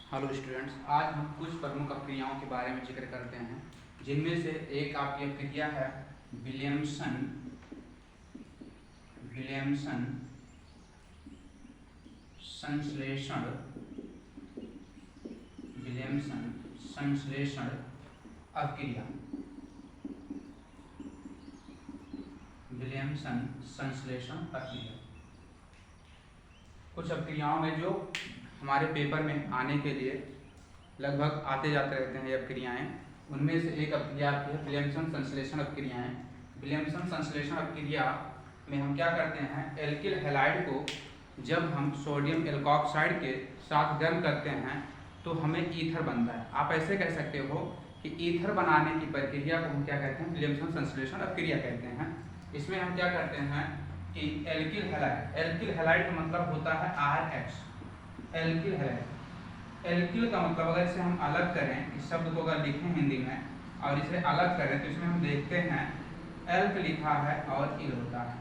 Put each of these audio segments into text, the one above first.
Hello students, आज हम कुछ प्रमुख अपक्रियाओं के बारे में जिक्र करते हैं, जिनमें से एक आपकी अपक्रिया है विलियमसन संश्लेषण अपक्रिया। विलियमसन संश्लेषण अपक्रिया कुछ अपक्रियाओं में जो हमारे पेपर में आने के लिए लगभग आते जाते रहते हैं ये अपक्रियाएँ। उनमें से एक अपक्रिया है विलियमसन संश्लेषण अपक्रियाएँ। विलियमसन संश्लेषण अपक्रिया में हम क्या करते हैं, एल्किल हैलाइड को जब हम सोडियम एल्कोक्साइड के साथ गर्म करते हैं तो हमें ईथर बनता है। आप ऐसे कह सकते हो कि ईथर बनाने की प्रक्रिया को हम क्या कहते हैं, विलियमसन संश्लेषण अपक्रिया कहते हैं। इसमें हम क्या करते हैं कि एल्किल हैलाइड का मतलब होता है RH। एल्किल हैलाइड, एल्किल का मतलब अगर इसे हम अलग करें, इस शब्द को अगर लिखें हिंदी में और इसे अलग करें तो इसमें हम देखते हैं एल्क लिखा है और इल होता है,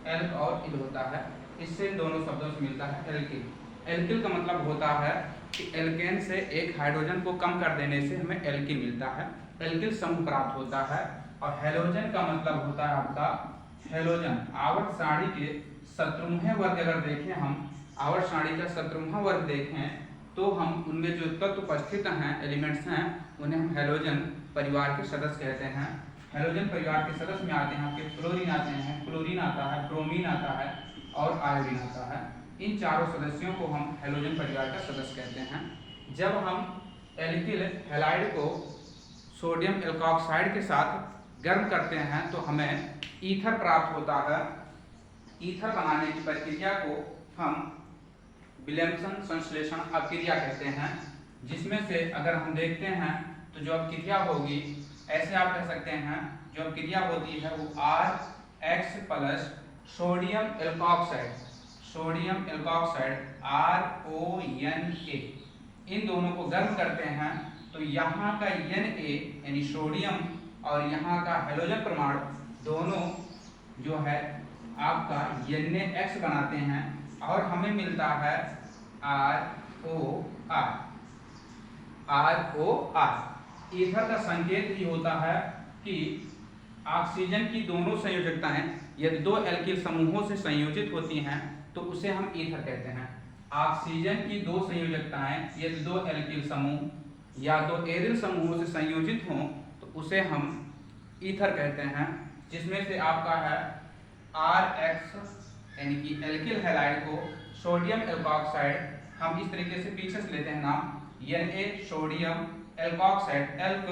एल्क और इल होता है। इससे दोनों शब्दों से मिलता है एल्किल। एल्किल का मतलब होता है कि एल्केन से एक हाइड्रोजन को कम कर देने से हमें एल्किल मिलता है, एल्किल समूह प्राप्त होता है। और हैलोजन का मतलब होता है आपका हैलोजन। आवर्त सारणी के 17वें वर्ग अगर देखें, हम आवर्त सारणी का 17वां वर्ग देखें तो हम उनमें जो तत्व उपस्थित हैं, एलिमेंट्स हैं, उन्हें हम हैलोजन परिवार के सदस्य कहते हैं। हैलोजन परिवार के सदस्य में आते हैं आपके फ्लोरीन आते हैं, क्लोरीन आता है, ब्रोमीन आता है और आयोडीन आता है। इन चारों सदस्यों को हम हैलोजन परिवार का सदस्य कहते हैं। जब हम एल्किल हैलाइड को सोडियम एल्कोक्साइड के साथ गर्म करते हैं तो हमें ईथर प्राप्त होता है। ईथर बनाने की प्रक्रिया को हम विलियमसन संश्लेषण अपक्रिया कहते हैं, जिसमें से अगर हम देखते हैं तो जो अपक्रिया होगी, ऐसे आप कह सकते हैं, जो अपक्रिया होती है वो RH plus sodium alkoxide RONA, इन दोनों को गर्म करते हैं तो यहाँ का Na यानी सोडियम और यहाँ का हैलोजन परमाणु दोनों जो है आपका NaX बनाते हैं और हमें मिलता है ROR। ईथर का संकेत ही होता है कि ऑक्सीजन की दोनों संयोजकताएं यदि दो एल्किल समूहों से संयोजित होती हैं तो उसे हम ईथर कहते हैं। ऑक्सीजन की दो संयोजकताएं यदि दो एल्किल समूह या दो एरिल समूहों से संयोजित हों तो उसे हम ईथर कहते हैं, जिसमें से आपका है RX यानी कि एल्किल हैलाइड को सोडियम एल्कोक्साइड, हम इस तरीके से पीछे से लेते हैं नाम, Na सोडियम एल्कोक्साइड एल्क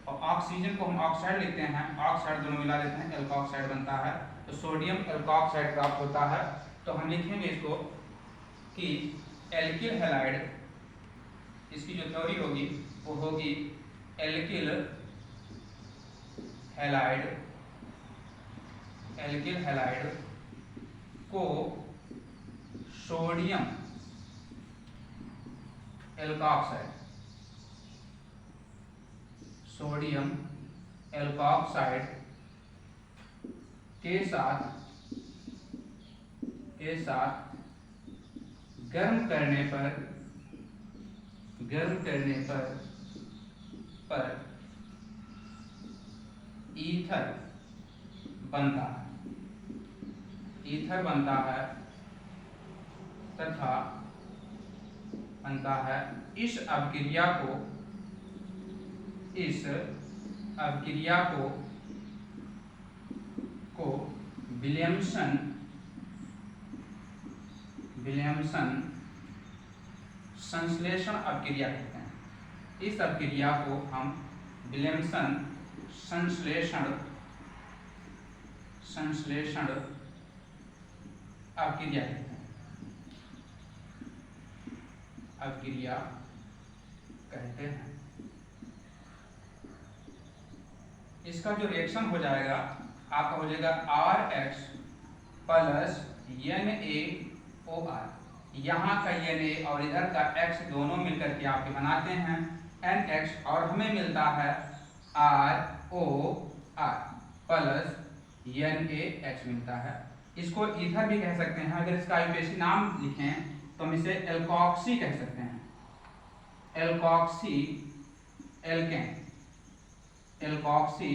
और ऑक्सीजन को हम ऑक्साइड लिखते हैं, ऑक्साइड दोनों मिला लेते हैं, एल्कोक्साइड बनता है तो सोडियम एल्कोक्साइड प्राप्त होता है। तो हम लिखेंगे इसको कि एल्किल हैलाइड, इसकी जो थ्योरी होगी वो होगी एल्किल हैलाइड को सोडियम एल्कोक्साइड के साथ गर्म करने पर ईथर बनता है तथा इस अपक्रिया को विलियमसन संश्लेषण अपक्रिया कहते हैं। इस अपक्रिया को हम विलियमसन संश्लेषण अपक्रिया कहते हैं। इसका जो रिएक्शन हो जाएगा आपका हो जाएगा RH प्लस NaOR। यहाँ का Na और इधर का X दोनों मिलकर के आपके बनाते हैं NX और हमें मिलता है ROR प्लस NaH मिलता है। इसको ईथर भी कह सकते हैं। अगर इसका आईयूपीएसी नाम लिखें तो हम इसे एल्कोक्सी कह सकते हैं, एल्कोक्सी एल्केन, एल्कोक्सी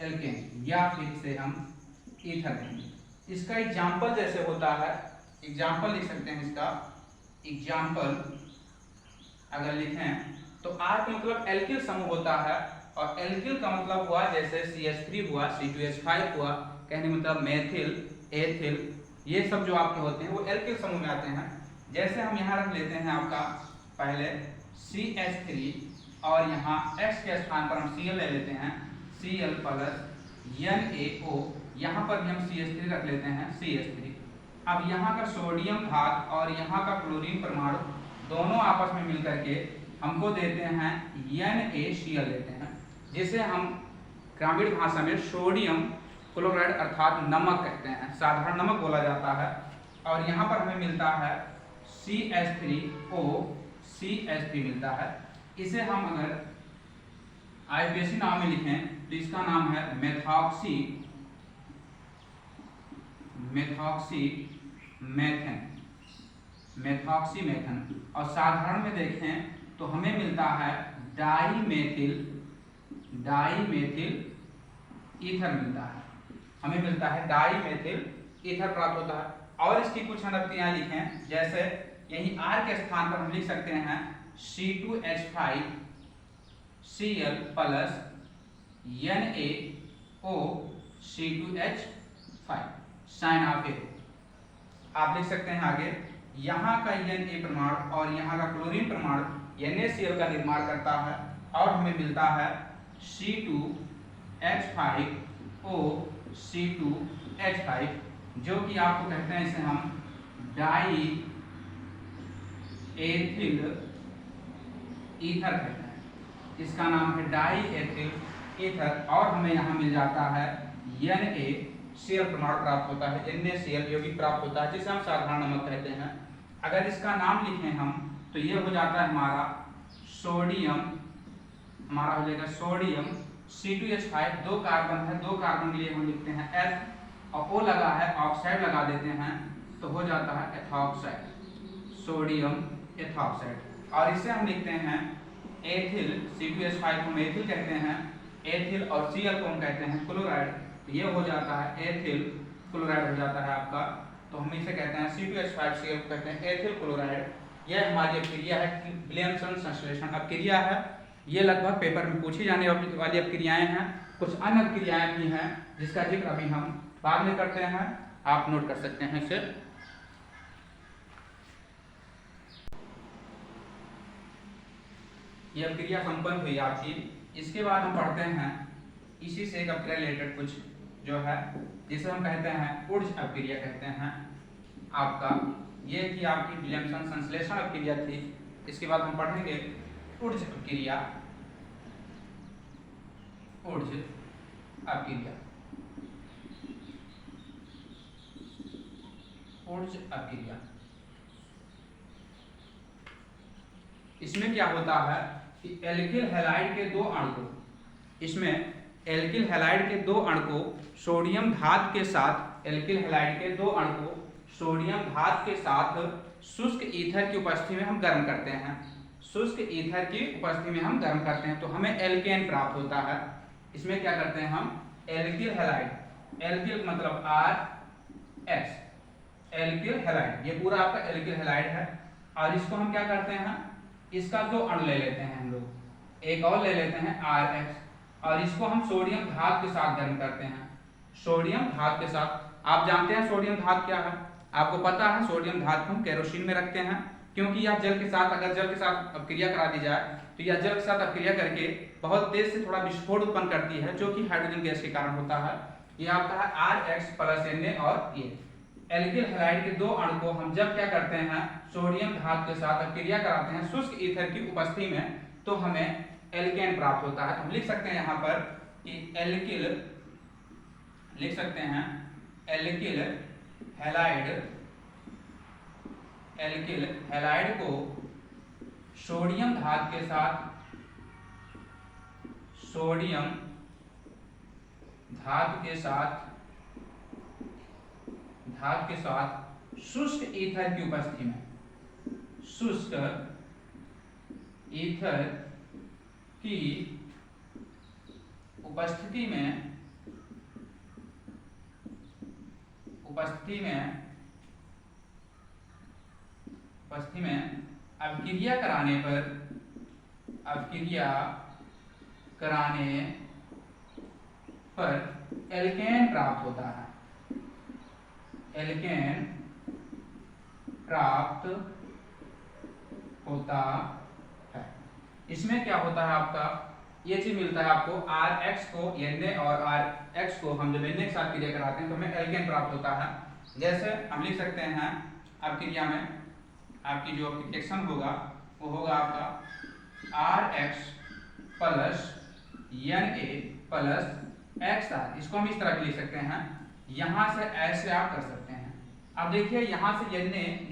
एल्केन, या फिर इसे हम ईथर कहेंगे। इसका एग्जाम्पल जैसे होता है, एग्जाम्पल लिख सकते हैं इसका, एग्जाम्पल अगर लिखें तो आर का मतलब एल्किल समूह होता है, और एल्किल का मतलब हुआ जैसे CH3 हुआ, C2H5 हुआ, कहने मतलब मेथिल, एथिल, ये सब जो आपके होते हैं वो एल्किल समूह में आते हैं। जैसे हम यहाँ रख लेते हैं आपका पहले CH3 और यहाँ H के स्थान पर हम Cl ले लेते हैं, Cl प्लस NaO, यहाँ पर भी हम CH3 रख लेते हैं, CH3। अब यहाँ का सोडियम घात और यहाँ का क्लोरीन परमाणु दोनों आपस में मिलकर के हमको देते हैं NaCl देते हैं, जिसे हम ग्रामीण भाषा में सोडियम क्लोराइड अर्थात नमक कहते हैं, साधारण नमक बोला जाता है। और यहाँ पर हमें मिलता है CH3O, CH3 मिलता है। इसे हम अगर आईपीएसी नाम में लिखें तो इसका नाम है methoxy, methoxy methane, methoxy methane. और साधारण में देखें तो हमें मिलता है डाईमेथिल, डाईमेथिल ईथर मिलता है, हमें मिलता है डाईमेथिल ईथर प्राप्त होता है। और इसकी कुछ अनक्तियां लिखें, जैसे यही R के स्थान पर हम लिख सकते हैं C2H5 Cl plus NaO C2H5 sign of a. आप लिख सकते हैं आगे यहाँ का Na परमाणु और यहाँ का क्लोरीन परमाणु NaCl का निर्माण करता है, और हमें मिलता है C2H5O C2H5, जो कि आपको कहते हैं इसे हम डाई एथिल ईथर कहते हैं, इसका नाम है डाई एथिल ईथर। और हमें यहाँ मिल जाता है NaCl परमाणु प्राप्त होता है, NaCl यौगिक प्राप्त होता है, जिसे हम साधारण नमक कहते हैं। अगर इसका नाम लिखें हम तो ये हो जाता है हमारा सोडियम, हमारा हो जाएगा सोडियम C2H5, 2 कार्बन है, 2 कार्बन के लिए हम लिखते हैं F और O लगा है, ऑक्साइड लगा देते हैं तो हो जाता है एथॉक्साइड, सोडियम एथॉक्साइड। और इसे हम लिखते हैं एथिल, C2H5 को हम एथिल कहते हैं, एथिल, और Cl को हम कहते हैं क्लोराइड, तो ये हो जाता है एथिल क्लोराइड हो जाता है आपका। तो हम इसे कहते हैं C2H5Cl को कहते हैं एथिल क्लोराइड। यह हमारी अपक्रिया है, विलियमसन संश्लेषण अपक्रिया है। ये लगभग पेपर में पूछी जाने वाली अपक्रियाएं हैं। कुछ अन्य अपक्रियाएं भी हैं जिसका जिक्र अभी हम बाद में करते हैं, आप नोट कर सकते हैं इसे। ये अपक्रिया संपन्न हुई आपकी। इसके बाद हम पढ़ते हैं इसी से एक अपक्रिया रिलेटेड कुछ जो है, जिसे हम कहते हैं ऊर्ज अपक्रिया कहते हैं आपका। ये थी आपकी विलियमसन संश्लेषण अपक्रिया थी। इसके बाद हम पढ़ेंगे ऊर्ज अपक्रिया, ऊर्ज अपक्रिया, ऊर्ज अपक्रिया। इसमें क्या होता है कि एल्किल हैलाइड के 2 अणु को, इसमें एल्किल हैलाइड के 2 अणु को सोडियम धातु के साथ, एल्किल हैलाइड के 2 अणु को सोडियम धातु के साथ शुष्क ईथर की उपस्थिति में हम गर्म करते हैं, शुष्क ईथर की उपस्थिति में हम गर्म करते हैं तो हमें एल्केन प्राप्त होता है। इसमें क्या करते हैं हम एल्किल हैलाइड, एल्किल मतलब RX, एल्किल हैलाइड, ये पूरा आपका एल्किल हैलाइड है। और इसको हम क्या करते हैं, इसका 2 अणु ले लेते हैं हम लोग, एक और ले लेते हैं RX, और इसको हम सोडियम धातु के साथ गर्म करते हैं, सोडियम धातु के साथ। आप जानते हैं सोडियम धातु क्या है, आपको पता है सोडियम धातु को हम केरोसिन में रखते हैं, क्योंकि यह जल के साथ, अगर जल के साथ अपक्रिया करा दी जाए तो यह जल के साथ अपक्रिया करके बहुत तेज से थोड़ा विस्फोट उत्पन्न करती है, जो कि हाइड्रोजन गैस के कारण होता है। यह आपका है RX प्लस Na, और ये एल्किल हैलाइड के 2 अणु को हम जब क्या करते हैं सोडियम धातु के साथ अपक्रिया कराते हैं शुष्क ईथर की उपस्थिति में, तो हमें एल्केन प्राप्त होता है। तो हम लिख सकते हैं यहाँ पर कि एल्किल, लिख सकते हैं एल्किल हैलाइड, एल्किल हैलाइड को सोडियम धातु के साथ, सोडियम धातु के साथ, धातु के साथ शुष्क ईथर की उपस्थिति में, शुष्क ईथर की उपस्थिति में अभिक्रिया कराने पर एल्केन प्राप्त होता है। एल्केन प्राप्त होता है। इसमें क्या होता है आपका, ये चीज मिलता है आपको Rx को Na और Rx को हम जब Na के साथ क्रिया कराते हैं तो हमें एल्केन प्राप्त होता है। जैसे हम लिख सकते हैं अभिक्रिया में आपकी जो रिएक्शन होगा वो होगा आपका Rx plus Na plus XR। इसको हम इस तरह भी लिख सकते हैं, यहाँ से ऐसे आप कर सकते हैं। अब देखिए यहाँ से Na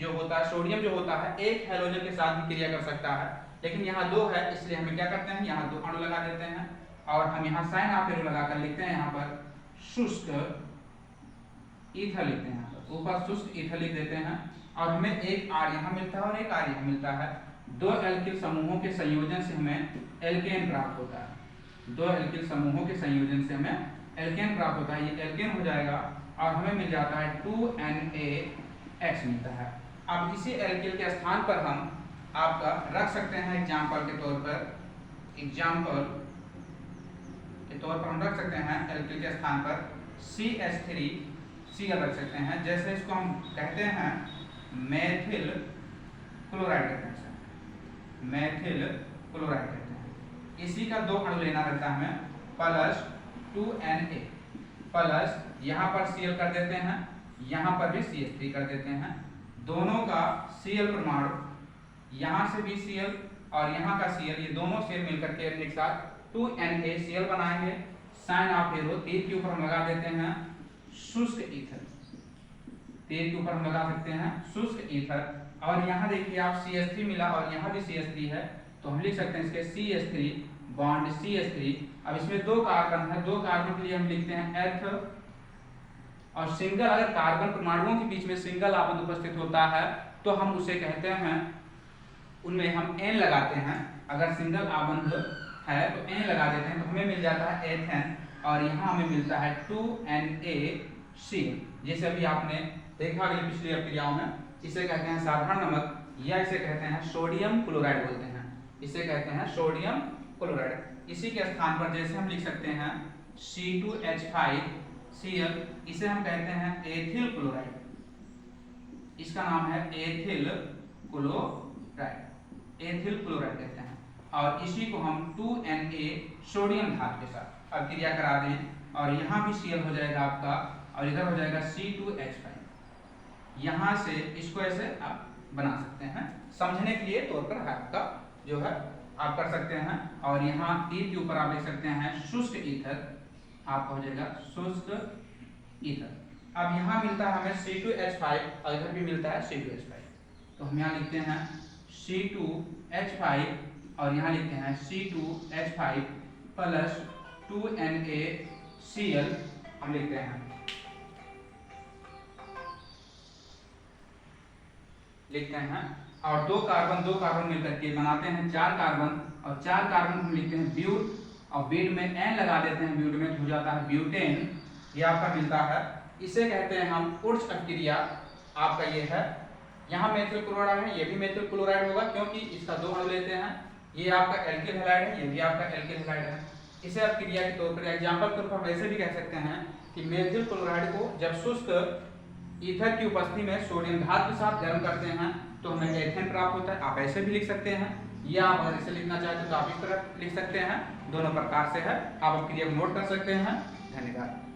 जो होता है, सोडियम जो होता है, एक हैलोजन के साथ भी क्रिया कर सकता है, लेकिन यहाँ दो है, इसलिए हम क्या करते हैं, यहाँ दो अणु लगा देते हैं और हम यहाँ साइन ऑफ एरो लगाकर लिखते हैं यहाँ पर शुष्क ईथर लिखते हैं, यहाँ पर ऊपर शुष्क ईथर लिख देते हैं और हमें एक R यहाँ मिलता है और एक R यहाँ मिलता है। दो एल्किल समूहों के संयोजन से हमें एल्केन प्राप्त होता है। दो एल्किल समूहों के संयोजन से हमें एल्केन प्राप्त होता है। ये एल्केन हो जाएगा और हमें मिल जाता है 2NaX मिलता है। अब इसी एल्किल के स्थान पर हम आपका रख सकते हैं एग्जाम्पल के तौर पर, हम रख सकते हैं एल्किल के स्थान पर CH3Cl रख सकते हैं। जैसे इसको हम कहते हैं मेथिल क्लोराइड कहते हैं, मेथिल क्लोराइड कहते हैं। इसी का दो अणु लेना रहता है हमें, प्लस 2Na प्लस यहाँ पर Cl कर देते हैं, यहाँ पर भी CH3 कर देते हैं। दोनों का Cl परमाणु, यहाँ से भी Cl और यहाँ का Cl, ये दोनों Cl मिलकर के एक साथ 2NaCl बनाएंगे। साइन ऑफ एरो, तीर के ऊपर हम लगा देते हैं शुष्क ईथर, तीर के ऊपर हम लगा सकते हैं शुष्क ईथर। और यहाँ देखिए आप CH3 मिला और यहाँ भी CH3 है, तो हम लिख सकते हैं इसके CH3 बॉन्ड CH3। अब इसमें दो कार्बन है, दो कार्बन के लिए हम लिखते हैं एथ, और सिंगल, अगर कार्बन परमाणुओं के बीच में सिंगल आबंध उपस्थित होता है तो हम उसे कहते हैं, उनमें हम N लगाते हैं। अगर सिंगल आबंध है तो N लगा देते हैं तो हमें मिल जाता है एथेन और यहाँ हमें मिलता है 2NaCl। जैसे अभी आपने देखा अगली पिछली क्रियाओं में, इसे कहते हैं साधारण नमक या इसे कहते हैं सोडियम क्लोराइड बोलते हैं, इसे कहते हैं सोडियम क्लोराइड। इसी के स्थान पर जैसे हम लिख सकते हैं C2H5Cl, इसे हम कहते हैं एथिल क्लोराइड, इसका नाम है एथिल क्लोराइड, एथिल क्लोराइड कहते हैं। और इसी को हम 2Na सोडियम धातु के साथ अब क्रिया करा दें और यहाँ भी Cl हो जाएगा आपका और इधर हो जाएगा C2H5। यहाँ से इसको ऐसे आप बना सकते हैं, समझने के लिए तौर पर आपका जो है आप कर सकते हैं। और यहाँ तीर के ऊपर आप लिख सकते हैं शुष्क ईथर, आपका हो जाएगा शुष्क ईथर। अब यहाँ मिलता है हमें C2H5 और इधर भी मिलता है C2H5, तो हम यहाँ लिखते हैं C2H5 और यहाँ लिखते हैं C2H5 प्लस 2NaCl हम लिखते हैं, और दो कार्बन मिलकर के बनाते हैं 4 कार्बन, और 4 कार्बन हम लिखते हैं ब्यूट, और ब्यूट में N लगा देते हैं, ब्यूट में हो जाता है ब्यूटेन, ये आपका मिलता है। इसे कहते हैं हम उच्च अभिक्रिया, आपका ये है, यहाँ मेथिल क्लोराइड है, ये भी मेथिल क्लोराइड होगा क्योंकि इसका दो अणु लेते हैं, ये आपका एल्किल हैलाइड है, ये भी आपका एल्किल हैलाइड है। इसे आप क्रिया के तौर पर एग्जांपल के तौर पर हम ऐसे भी कह सकते हैं कि मेथिल क्लोराइड को जब शुष्क ईथर की उपस्थिति में सोडियम धातु के साथ गर्म करते हैं तो हमें एथेन प्राप्त होता है। आप ऐसे भी लिख सकते हैं, या आप अगर इसे लिखना चाहते हैं तो आप इस तरह लिख सकते हैं, दोनों प्रकार से है। आप क्रिया को नोट कर सकते हैं। धन्यवाद।